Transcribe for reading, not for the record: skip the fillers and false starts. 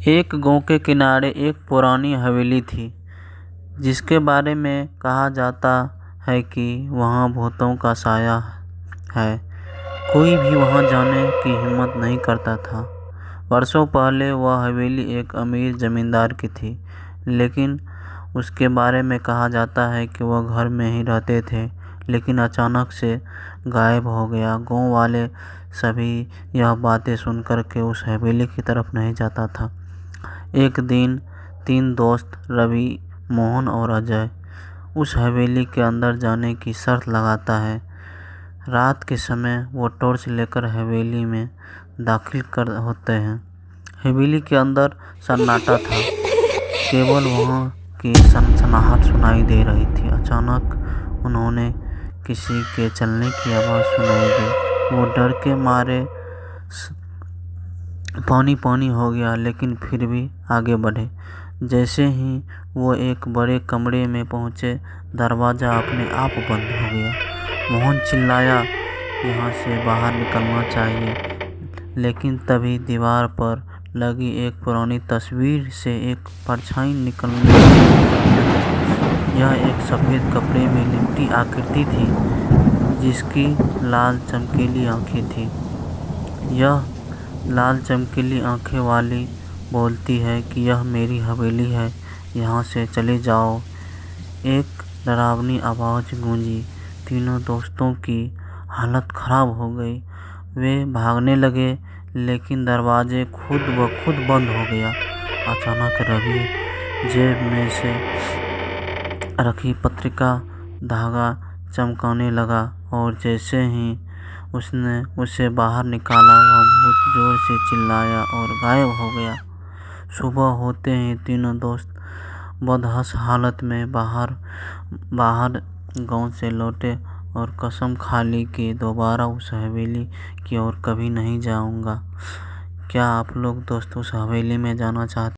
एक गांव के किनारे एक पुरानी हवेली थी, जिसके बारे में कहा जाता है कि वहाँ भूतों का साया है। कोई भी वहाँ जाने की हिम्मत नहीं करता था। वर्षों पहले वह हवेली एक अमीर जमींदार की थी, लेकिन उसके बारे में कहा जाता है कि वह घर में ही रहते थे, लेकिन अचानक से गायब हो गया। गांव वाले सभी यह बातें सुनकर के उस हवेली की तरफ नहीं जाता था। एक दिन 3 दोस्त रवि, मोहन और अजय उस हवेली के अंदर जाने की शर्त लगाता है। रात के समय वो टॉर्च लेकर हवेली में दाखिल कर होते हैं। हवेली के अंदर सन्नाटा था, केवल वहाँ की सनसनाहट सुनाई दे रही थी। अचानक उन्होंने किसी के चलने की आवाज़ सुनाई दी। वो डर के मारे पानी हो गया, लेकिन फिर भी आगे बढ़े। जैसे ही वो एक बड़े कमरे में पहुँचे, दरवाज़ा अपने आप बंद हो गया। मोहन चिल्लाया, यहाँ से बाहर निकलना चाहिए, लेकिन तभी दीवार पर लगी एक पुरानी तस्वीर से एक परछाई निकलने लगी। यह एक सफ़ेद कपड़े में लिपटी आकृति थी, जिसकी लाल चमकीली आँखें थीं। यह लाल चमकीली आँखें वाली बोलती है कि यह मेरी हवेली है, यहाँ से चले जाओ। एक डरावनी आवाज़ गूंजी। तीनों दोस्तों की हालत खराब हो गई। वे भागने लगे, लेकिन दरवाजे खुद ब खुद बंद हो गया। अचानक रवि जेब में से रखी पत्रिका धागा चमकाने लगा, और जैसे ही उसने उसे बाहर निकाला, वह बहुत जोर से चिल्लाया और गायब हो गया। सुबह होते ही तीनों दोस्त बदहस हालत में बाहर गांव से लौटे और कसम खा ली कि दोबारा उस हवेली की ओर कभी नहीं जाऊंगा। क्या आप लोग दोस्तों उस हवेली में जाना चाहते